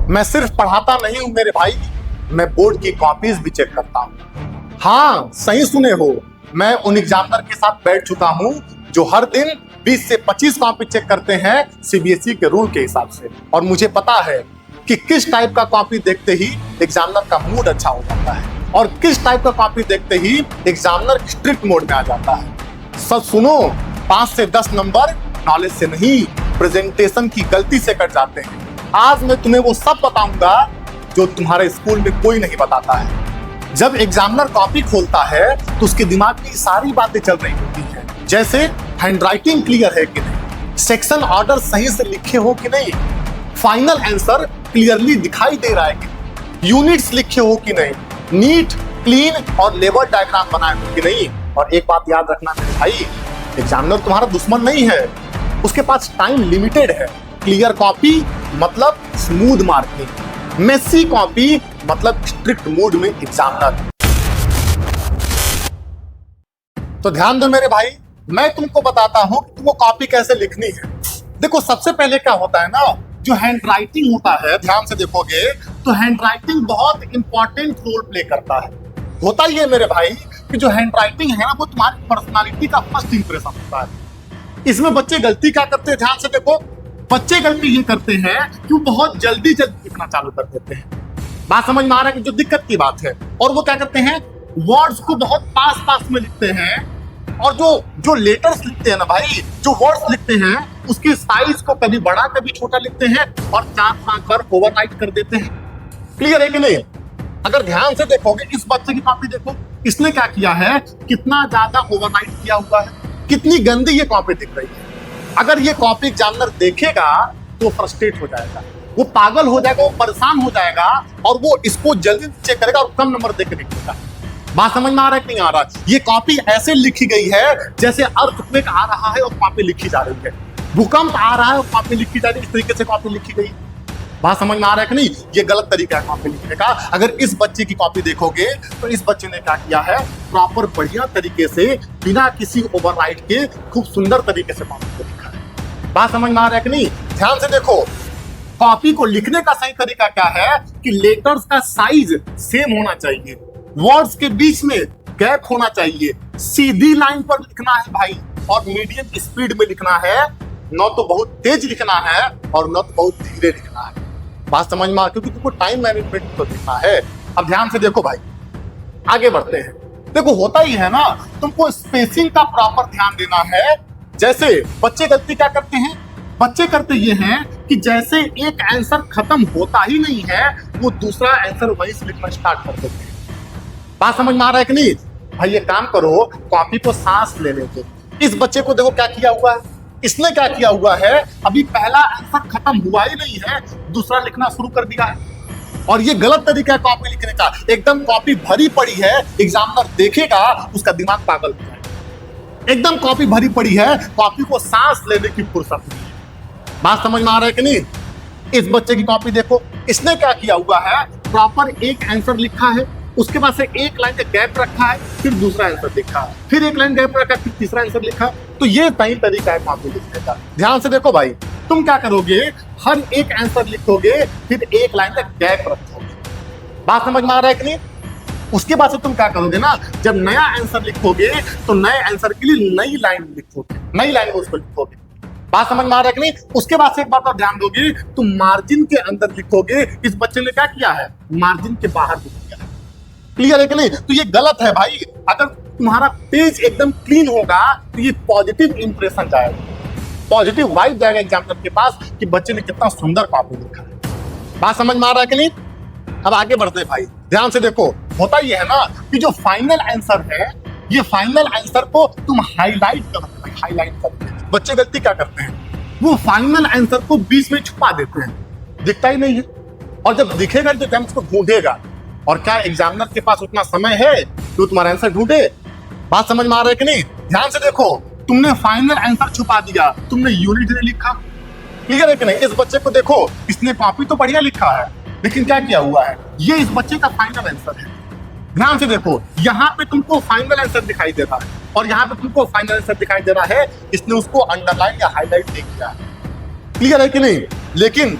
मैं सिर्फ पढ़ाता नहीं हूं मेरे भाई, मैं बोर्ड की कॉपीज भी चेक करता हूं। हाँ, सही सुने हो, मैं उन एग्जामिनर के साथ बैठ चुका हूं जो हर दिन 20 से 25 कॉपी चेक करते हैं सीबीएसई के रूल के हिसाब से। और मुझे पता है कि किस टाइप का कॉपी देखते ही एग्जामिनर का मूड अच्छा हो जाता है और किस टाइप का कॉपी देखते ही एग्जामिनर स्ट्रिक्ट मोड में आ जाता है। सब सुनो, 5 से 10 नंबर नॉलेज से नहीं, प्रेजेंटेशन की गलती से कट जाते हैं। आज मैं तुम्हें वो सब बताऊंगा जो तुम्हारे स्कूल में कोई नहीं बताता है। जब एग्जामिनर कॉपी खोलता है तो उसके दिमाग में सारी बातें चल रही होती हैं, जैसे हैंडराइटिंग क्लियर है कि नहीं, सेक्शन ऑर्डर सही से लिखे हो कि नहीं, फाइनल आंसर क्लियरली दिखाई दे रहा है कि नहीं, यूनिट्स लिखे हो कि नहीं, नीट, क्लीन और लेवल डायग्राम बनाए हो कि नहीं। और एक बात याद रखना मेरे भाई, एग्जामिनर तुम्हारा दुश्मन नहीं है, उसके पास टाइम लिमिटेड है। क्लियर कॉपी मतलब स्मूथ मार्किंग, मेसी कॉपी मतलब स्ट्रिक्ट मूड में एग्जामिनर। तो ध्यान दो मेरे भाई, मैं तुमको बताता हूं कि तुमको कॉपी कैसे लिखनी है। देखो, सबसे पहले क्या होता है ना, जो हैंड राइटिंग होता है, ध्यान से देखोगे तो हैंड राइटिंग बहुत इंपॉर्टेंट रोल प्ले करता है। होता ही है मेरे भाई कि जो हैंड राइटिंग है ना, वो तुम्हारी पर्सनालिटी का फर्स्ट इंप्रेशन होता है। इसमें बच्चे गलती क्या करते हैं, ध्यान से देखो, बच्चे गलती ये करते हैं कि वो बहुत जल्दी लिखना चालू कर देते हैं। बात समझ में आ रहा है कि जो दिक्कत की बात है। और वो क्या करते हैं, वर्ड्स को बहुत पास पास में लिखते हैं, और जो लेटर्स लिखते हैं ना भाई, जो वर्ड्स लिखते हैं उसके साइज को कभी बड़ा कभी छोटा लिखते हैं और 4-5 बार ओवरराइट कर देते हैं। क्लियर है कि नहीं? अगर ध्यान से देखोगे, इस बच्चे की कॉपी देखो, इसने क्या किया है, कितना ज्यादा ओवरराइट किया हुआ है, कितनी गंदी ये कॉपी दिख रही है। अगर ये कॉपी एग्जामिनर देखेगा तो फ्रस्ट्रेट हो जाएगा, वो पागल हो जाएगा, वो परेशान हो जाएगा और वो इसको जल्दी चेक करेगा और कम नंबर देकर लिखेगा। बात समझ में आ रहा है कि नहीं आ रहा? ये कॉपी ऐसे लिखी गई है जैसे अर्थक्वेक आ रहा है और कॉपी लिखी जा रही है, भूकंप आ रहा है और कॉपी लिखी जा रही है, इस तरीके से कॉपी लिखी गई। बात समझ में आ रहा है कि नहीं? ये गलत तरीका है कॉपी लिखने का। अगर इस बच्चे की कॉपी देखोगे तो इस बच्चे ने क्या किया है, प्रॉपर बढ़िया तरीके से बिना किसी ओवरराइट के खूब सुंदर तरीके से कॉपी को लिखा है। बात समझ में आ रहा है कि नहीं? ध्यान से देखो, कॉपी को लिखने का सही तरीका क्या है कि लेटर्स का साइज सेम होना चाहिए, वर्ड्स के बीच में गैप होना चाहिए, सीधी लाइन पर लिखना है भाई, और मीडियम स्पीड में लिखना है, न तो बहुत तेज लिखना है और न तो बहुत धीरे लिखना है। बात समझ में आ, क्योंकि तुमको टाइम मैनेजमेंट तो देखना है। अब ध्यान से देखो भाई, आगे बढ़ते हैं। देखो, होता ही है ना, तुमको स्पेसिंग का प्रॉपर ध्यान देना है। जैसे बच्चे गलती क्या करते हैं, बच्चे करते ये हैं कि जैसे एक आंसर खत्म होता ही नहीं है, वो दूसरा आंसर वहीं से लिखना स्टार्ट कर देते हैं। बात समझ में आ रहा है कि नहीं? भाई ये काम करो, कॉपी को सांस लेने दो। इस बच्चे को देखो क्या किया हुआ है, इसने क्या किया हुआ है, अभी पहला आंसर खत्म हुआ ही नहीं है, दूसरा लिखना शुरू कर दिया है। और ये गलत तरीका है कॉपी लिखने का। एकदम कॉपी भरी पड़ी है, एग्जामिनर देखेगा उसका दिमाग पागल हो जाएगा। एकदम कॉपी भरी पड़ी है, कॉपी को सांस लेने की फुर्सत नहीं है। बात समझ में आ रहा है कि नहीं? इस बच्चे की कॉपी देखो, इसने क्या किया हुआ है, प्रॉपर एक आंसर लिखा है, उसके बाद से एक लाइन का गैप रखा है, फिर दूसरा आंसर लिखा है, फिर एक लाइन गैप रखा है, फिर तीसरा आंसर लिखा। तो ये सही तरीका है कॉपी लिखने का। ध्यान से देखो भाई, तुम क्या करोगे, हर एक आंसर लिखोगे, फिर एक लाइन का गैप रखोगे। बात समझ में आ रहा है कि नहीं? उसके बाद से तुम क्या करोगे ना, जब नया आंसर लिखोगे तो नए आंसर के लिए नई लाइन लिखोगे, नई लाइन में उसको लिखोगे। बात समझ में आ रहा है कि नहीं? उसके बाद से एक बात और ध्यान दोगे, तुम मार्जिन के अंदर लिखोगे। इस बच्चे ने क्या किया है, मार्जिन के बाहर लिख दिया है। क्लियर है कि नहीं? तो ये गलत है भाई। अगर तुम्हारा पेज एकदम क्लीन होगा तो ये पॉजिटिव इंप्रेशन जाएगा, पॉजिटिव वाइब जाएगा एग्जामिनर के पास कि बच्चे ने कितना सुंदर कॉपी लिखा है। बात समझ में आ रहा है कि नहीं? अब आगे बढ़ते हैं भाई, ध्यान से देखो। होता ये है ना कि जो फाइनल आंसर है, ये फाइनल आंसर को तुम हाईलाइट करोगे, हाईलाइट करोगे। बच्चे गलती क्या करते हैं, वो फाइनल आंसर को बीच में छुपा देते हैं, दिखता ही नहीं है। और जब दिखेगा तो एग्जामिनर उसको ढूंढेगा, और क्या एग्जामिनर के पास उतना समय है तो तुम्हारा आंसर ढूंढे? बात समझ में आ रहा है कि नहीं? ध्यान से देखो, तुमने फाइनल आंसर छुपा दिया, तुमने यूनिट नहीं लिखा। क्लियर है कि नहीं? इस बच्चे को देखो, इसने कॉपी तो बढ़िया लिखा है, लेकिन क्या किया हुआ है, ये इस बच्चे का फाइनल आंसर है। ध्यान से देखो, यहाँ पे तुमको फाइनल आंसर दिखाई दे रहा है और यहाँ पे तुमको फाइनल आंसर दिखाई दे रहा है, इसने उसको अंडरलाइन या हाईलाइट नहीं किया है। क्लियर है कि नहीं? लेकिन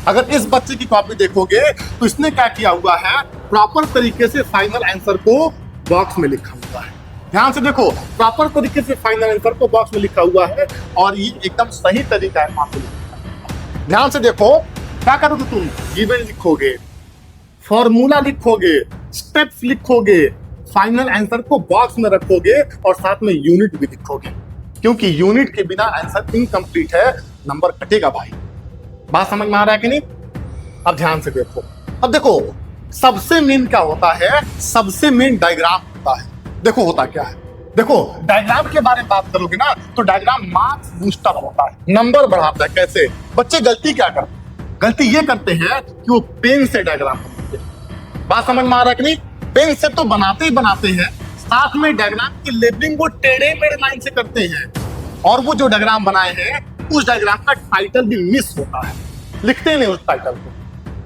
अगर इस बच्चे की कॉपी देखोगे तो इसने क्या किया हुआ है, प्रॉपर तरीके से फाइनल आंसर को बॉक्स में लिखा हुआ है। ध्यान से देखो, प्रॉपर तरीके से फाइनल आंसर को बॉक्स में लिखा हुआ है और ये एकदम सही तरीका है वहां पे लिखने का। ध्यान से देखो, क्या करोगे तुम, गिवन लिखोगे, फॉर्मूला लिखोगे, स्टेप्स लिखोगे, फाइनल आंसर को बॉक्स में रखोगे और साथ में यूनिट भी लिखोगे, क्योंकि यूनिट के बिना आंसर इनकम्प्लीट है, नंबर कटेगा भाई। बात समझ में आ रहा है कि नहीं? अब ध्यान से देखो, अब देखो सबसे मेन क्या होता है, सबसे मेन डायग्राम होता है। देखो होता क्या है, देखो डायग्राम के बारे में बात करोगे ना तो डायग्राम मार्क्स बूस्टर होता है, नंबर बढ़ाता है। कैसे? बच्चे गलती क्या करते हैं, गलती ये करते हैं कि वो पेन से डायग्राम बनाते हैं। बात समझ में आ रहा है कि नहीं? पेन से तो बनाते ही बनाते हैं, साथ में डायग्राम की लेबलिंग को टेढ़े मेढ़े लाइन से करते हैं और वो जो डायग्राम बनाए हैं उस डायग्राम का टाइटल भी मिस होता है, लिखते नहीं उस टाइटल को।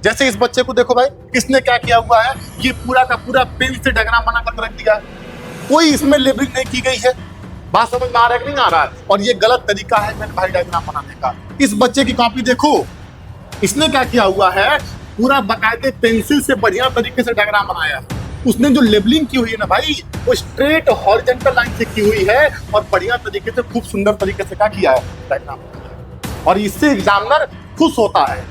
जैसे इस बच्चे को देखो भाई, इसने क्या किया हुआ है, ये पूरा का पूरा पेन से डायग्राम बना कर रख दिया, कोई इसमें लेबलिंग नहीं की गई है। बात समझ में आ रहा है कि नहीं आ रहा है? और ये गलत तरीका है मेरे भाई डायग्राम बनाने का। इस बच्चे की कॉपी देखो, इसने क्या किया हुआ है, पूरा बाकायदे पेंसिल से बढ़िया तरीके से डायग्राम बनाया है। उसने जो लेबलिंग की हुई है ना भाई, वो स्ट्रेट हॉरिजॉन्टल लाइन से की हुई है और बढ़िया तरीके से, खूब सुंदर तरीके से क्या किया है, डायग्राम। और इससे एग्जामिनर खुश होता है,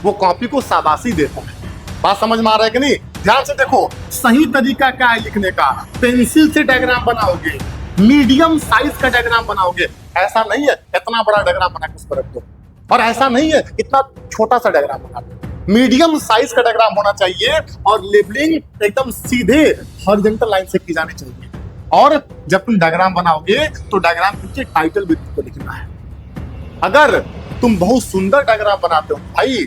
वो कॉपी को शाबाशी देता है। बात समझ में आ रहा है कि नहीं? ध्यान से देखो, सही तरीका क्या है लिखने का, पेंसिल से डायग्राम बनाओगे, मीडियम साइज का डायग्राम बनाओगे। ऐसा नहीं है इतना बड़ा डायग्राम बना के उस पर रख दो, और ऐसा नहीं है इतना छोटा सा डायग्राम बना दो। मीडियम साइज का डायग्राम होना चाहिए और लेबलिंग एकदम सीधे हॉरिजॉन्टल लाइन से की जानी चाहिए। और जब तुम डायग्राम बनाओगे तो डायग्राम के नीचे टाइटल भी तुमको लिखना है। अगर तुम बहुत सुंदर डायग्राम बनाते हो भाई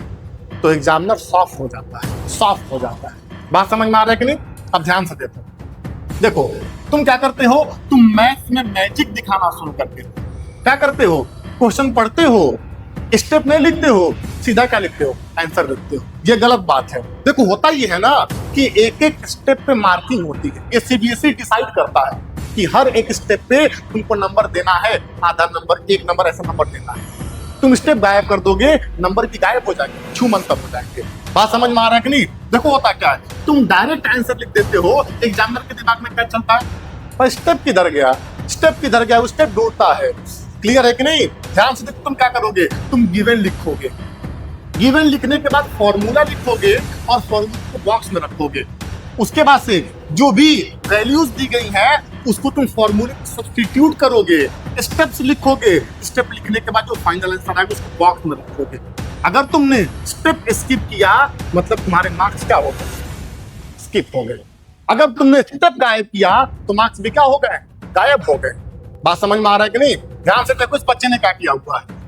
तो एग्जामिनर सॉफ्ट हो जाता है, सॉफ्ट हो जाता है। बात समझ में आ रहा है कि नहीं? अब ध्यान से देखो, तुम क्या करते हो, तुम मैथ्स में मैजिक दिखाना शुरू करते हो। क्या करते हो, क्वेश्चन पढ़ते हो, स्टेप नहीं लिखते हो, सीधा क्या लिखते हो, आंसर लिखते हो। ये गलत बात है। देखो होता ये है ना कि एक एक स्टेप पे मार्किंग होती है, ये सीबीएसई डिसाइड करता है कि हर एक स्टेप पे तुमको नंबर देना है, आधा नंबर, एक नंबर, ऐसा नंबर देना है। तुम स्टेप गायब कर दोगे, नंबर भी गायब हो जाएंगे, छू मंतर हो जाएंगे। बात समझ में आ रहा है कि नहीं? देखो होता क्या है, तुम डायरेक्ट आंसर लिख देते हो, एग्जामिनर के दिमाग में क्या चलता है, पर स्टेप किधर गया, स्टेप किधर गया, स्टेप ढूंढता है। क्लियर है कि नहीं? ध्यान से देखो, तुम क्या करोगे, तुम गिवन लिखोगे, गिवन लिखने के बाद फॉर्मूला लिखोगे और फॉर्मूला को बॉक्स में रखोगे। उसके बाद से जो भी वैल्यूज दी गई हैं उसको तुम फॉर्मूले में सब्स्टिट्यूट करोगे, स्टेप्स लिखोगे, स्टेप लिखने के बाद जो फाइनल आंसर आएगा उसको बॉक्स में रखोगे। अगर तुमने स्टेप स्किप किया मतलब तुम्हारे मार्क्स क्या हो गए, स्किप हो गए। अगर तुमने स्टेप गायब किया तो मार्क्स भी क्या हो गए, गायब हो गए। बात समझ में आ रहा है कि नहीं? ध्यान से देखो, इस बच्चे ने क्या किया हुआ है,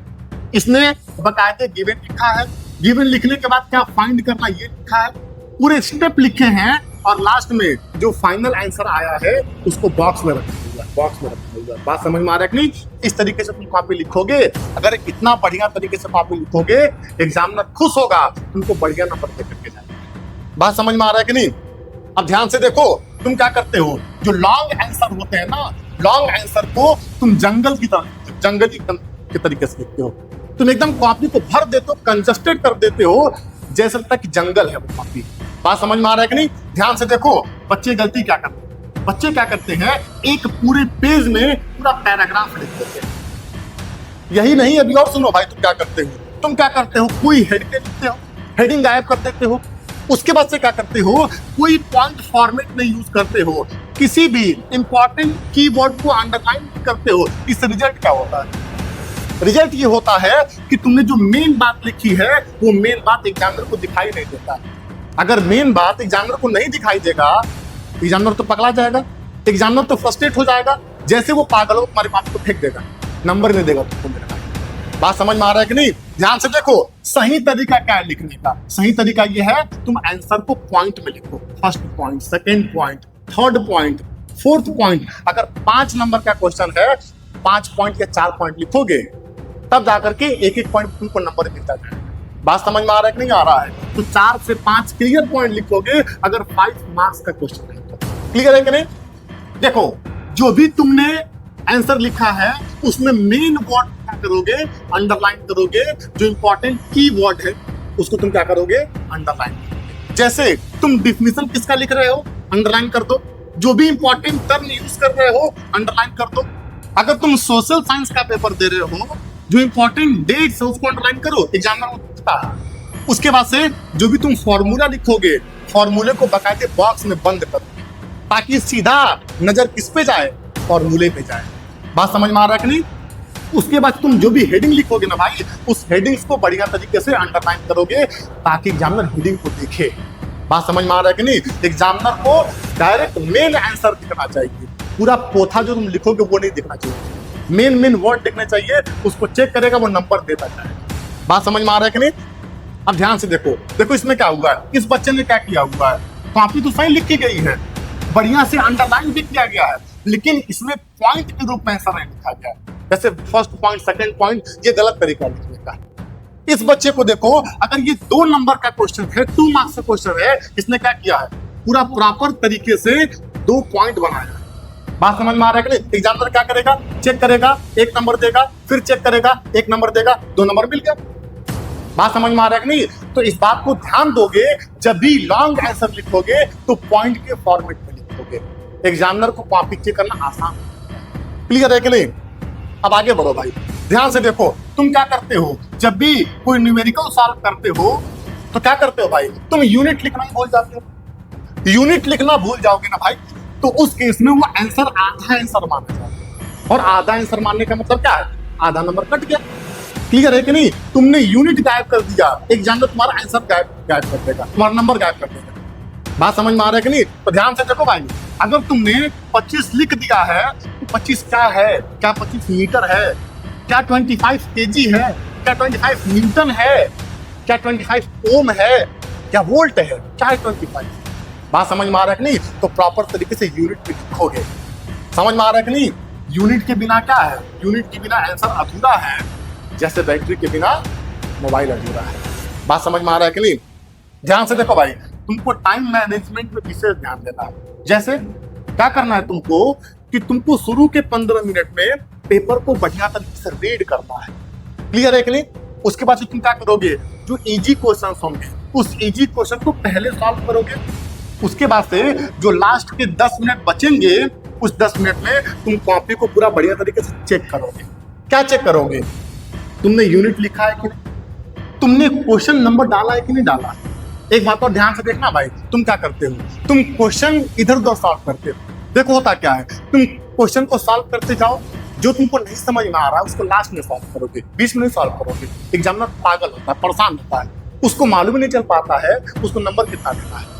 इसने बकायदे गिवन लिखा है, गिवन लिखने के बाद क्या फाइंड करना ये लिखा है, पूरे स्टेप लिखे हैं और लास्ट में जो फाइनल आंसर आया है उसको बॉक्स में रखा हुआ है, बॉक्स में रखा हुआ है। बात समझ में आ रहा है कि नहीं? इस तरीके से तुम कॉपी लिखोगे, अगर इतना बढ़िया तरीके से कॉपी लिखोगे एग्जामिनर खुश होगा, तुमको बढ़िया नंबर दे करके जाएगा। बात समझ में आ रहा है कि नहीं? अब ध्यान से देखो, तुम क्या करते हो, जो लॉन्ग आंसर होते हैं ना, लॉन्ग आंसर को तुम जंगल की तरह, जंगली के तरीके से लिखते हो। तुम एकदम कॉपी को भर देते हो, कंजस्टेड कर देते हो, जैसे लगता है कि जंगल है वो कॉपी। बात समझ में आ रहा है कि नहीं? ध्यान से देखो, बच्चे गलती क्या करते हैं, बच्चे क्या करते हैं, एक पूरे पेज में पूरा पैराग्राफ लिख देते हैं। यही नहीं, अभी और सुनो भाई, तुम क्या करते हो, तुम क्या करते हो, कोई हेडिंग लिखते हो, हेडिंग गायब कर देते हो। उसके बाद से क्या करते हो, कोई पॉइंट फॉर्मेट नहीं यूज करते हो, किसी भी इंपॉर्टेंट कीवर्ड को अंडरलाइन करते हो। इस रिजल्ट क्या होता है, रिजल्ट ये होता है कि तुमने जो मेन बात लिखी है वो मेन बात एग्जामिनर को दिखाई नहीं देता। अगर मेन बात एग्जामिनर को नहीं दिखाई देगा, एग्जामिनर तो पगला जाएगा, एग्जामिनर तो फ्रस्ट्रेट हो जाएगा, जैसे वो पागल हो तुम्हारे पास को फेंक देगा, नंबर नहीं देगा तुमको मेरा। बात समझ में आ रहा है कि नहीं? ध्यान से देखो, सही तरीका क्या है लिखने का, सही तरीका ये है, तुम आंसर को पॉइंट में लिखो, first point, second point, third point, fourth point. अगर 5 नंबर का क्वेश्चन है, 5 पॉइंट या 4 पॉइंट लिखोगे, तब जाकर के एक एक पॉइंट तुमको नंबर मिलता जाएगा। बात समझ में आ रहा है कि नहीं आ रहा है? तो 4 से 5 क्लियर पॉइंट लिखोगे अगर 5 मार्क्स का क्वेश्चन है तो। क्लियर है कि नहीं? देखो, जो भी तुमने आंसर लिखा है उसमें मेन वर्ड क्या करोगे, अंडरलाइन करोगे, जो इंपॉर्टेंट की वर्ड है उसको तुम क्या करोगे, अंडरलाइन। जैसे तुम डिफिनेशन किसका लिख रहे हो, अंडरलाइन कर दो। जो भी इंपॉर्टेंट टर्म यूज कर रहे हो, अंडरलाइन कर दो। अगर तुम सोशल साइंस का पेपर दे रहे हो, जो इंपॉर्टेंट डेट्स है उसको अंडरलाइन करो, एग्जामिनर को पूछता है। उसके बाद से जो भी तुम फॉर्मूला लिखोगे, फॉर्मूले को बकायदे बॉक्स में बंद करो, ताकि सीधा नजर किस पे जाए, फॉर्मूले पे जाए। बात समझ में आ रहा है कि नहीं? उसके बाद तुम जो भी हेडिंग लिखोगे ना भाई, उस हेडिंग्स को बढ़िया तरीके से अंडरलाइन करोगे, ताकि एग्जामिनर हेडिंग को देखे। बात समझ में आ रहा है कि नहीं? एग्जामिनर को डायरेक्ट मेन आंसर दिखना चाहिए, पूरा पोथा जो तुम लिखोगे वो नहीं दिखना चाहिए। मेन वर्ड दिखने चाहिए, उसको चेक करेगा, वो नंबर देता जाएगा। बात समझ में आ रहा है कि नहीं? अब ध्यान से देखो, देखो इसमें क्या हुआ है, इस बच्चे ने क्या किया हुआ है। कॉपी तो सही लिखी गई है, बढ़िया से अंडरलाइन भी किया गया है, लेकिन इसमें पॉइंट के रूप में आंसर नहीं लिखा गया। जैसे फर्स्ट पॉइंट, सेकंड पॉइंट, ये गलत तरीका लिखने का। इस बच्चे को देखो, अगर ये 2 नंबर का क्वेश्चन है, 2 मार्क्स का क्वेश्चन है, इसने क्या किया है, पूरा प्रॉपर तरीके से 2 पॉइंट बनाया। बात समझ में आ रहा है कि नहीं? एग्जामिनर क्या करेगा, चेक करेगा, 1 नंबर देगा, फिर चेक करेगा, 1 नंबर देगा, 2 नंबर मिल गया। बात समझ में आ रहा है कि नहीं? तो इस बात को ध्यान दोगे, जब भी लॉन्ग आंसर लिखोगे तो पॉइंट के फॉर्मेट में लिखोगे। एग्जामिनर को कॉपी चेक करना आसान। क्लियर है कि नहीं? अब आगे बढ़ो भाई, ध्यान से देखो। तुम क्या करते हो, जब भी कोई न्यूमेरिकल सॉल्व करते हो तो क्या करते हो भाई, तुम यूनिट लिखना ही भूल जाते हो। यूनिट लिखना भूल जाओगे ना भाई, तो उस केस में वो आंसर आधा आंसर माना जाएगा। और आधा आंसर मानने का मतलब क्या है, आधा नंबर कट गया। क्लियर है कि नहीं? तुमने यूनिट गायब कर दिया, एग्जामिनर तुम्हारा आंसर गायब कर देगा, तुम्हारा नंबर गायब कर देगा। बात समझ में आ रहा है कि नहीं? तो ध्यान से देखो भाई, अगर तुमने 25 लिख दिया है तो 25 क्या है, क्या 25 मीटर है, क्या 25 केजी है, क्या 25 न्यूटन है, क्या 25 ओम है, क्या वोल्ट है, क्या है 25। बात समझ में आ रहा है कि नहीं? तो प्रॉपर तरीके से यूनिट लिखोगे। समझ में आ रहा है कि नहीं? यूनिट के बिना क्या है, यूनिट के बिना आंसर अधूरा है, जैसे बैटरी के बिना मोबाइल अधूरा है। बात समझ में आ रहा है कि नहीं? ध्यान से देखो भाई, तुमको टाइम मैनेजमेंट में विशेष ध्यान देना है। जैसे क्या करना है तुमको, कि तुमको शुरू के 15 मिनट में पेपर को बढ़िया तरीके से रीड करना है। क्लियर है कि नहीं? उसके बाद तुम क्या करोगे, जो इजी क्वेश्चन होंगे उस इजी क्वेश्चन को पहले सॉल्व करोगे। उसके बाद से जो लास्ट के 10 मिनट बचेंगे, उस 10 मिनट में तुम कॉपी को पूरा बढ़िया तरीके से चेक करोगे। क्या चेक करोगे, तुमने यूनिट लिखा है कि नहीं, तुमने क्वेश्चन नंबर डाला है कि नहीं डाला। एक बात और ध्यान से देखना भाई, तुम क्या करते हो, तुम क्वेश्चन इधर उधर सॉल्व करते हो। देखो होता क्या है, तुम क्वेश्चन को सॉल्व करते जाओ, जो तुमको नहीं समझ में आ रहा है उसको लास्ट में सॉल्व करोगे, बीच में नहीं सॉल्व करोगे। एग्जामिनर पागल होता है, परेशान होता है, उसको मालूम ही नहीं चल पाता है उसको नंबर कितना देना है।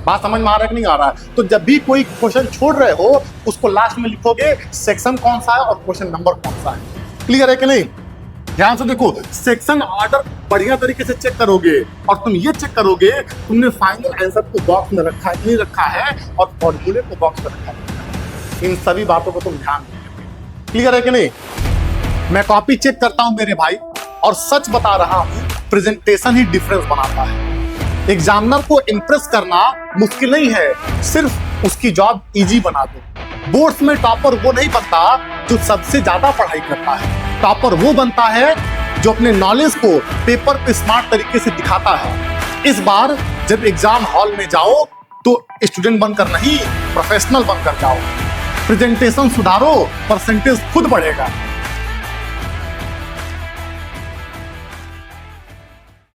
बात समझ में आ रहा है कि नहीं आ रहा है? तो जब भी कोई क्वेश्चन छोड़ रहे हो, उसको लास्ट में लिखोगे सेक्शन कौन सा है और क्वेश्चन नंबर कौन सा है। क्लियर है कि नहीं? ध्यान से देखो, सेक्शन ऑर्डर बढ़िया तरीके से चेक करोगे, और तुम ये चेक करोगे तुमने फाइनल आंसर को बॉक्स में रखा है नहीं रखा है, और फॉर्मूले को बॉक्स में रखा है। इन सभी बातों को तुम ध्यान दोगे। क्लियर है कि नहीं? मैं कॉपी चेक करता हूं मेरे भाई, और सच बता रहा हूं, प्रेजेंटेशन ही डिफरेंस बनाता है। एग्जामिनर को इंप्रेस करना मुश्किल नहीं है, सिर्फ उसकी जॉब इजी बना दो। बोर्ड्स में टॉपर वो नहीं बनता जो सबसे ज्यादा पढ़ाई करता है, टॉपर वो बनता है जो अपने नॉलेज को पेपर पे स्मार्ट तरीके से दिखाता है। इस बार जब एग्जाम हॉल में जाओ तो स्टूडेंट बनकर नहीं, प्रोफेशनल बनकर जाओ। प्रेजेंटेशन सुधारो, परसेंटेज खुद बढ़ेगा।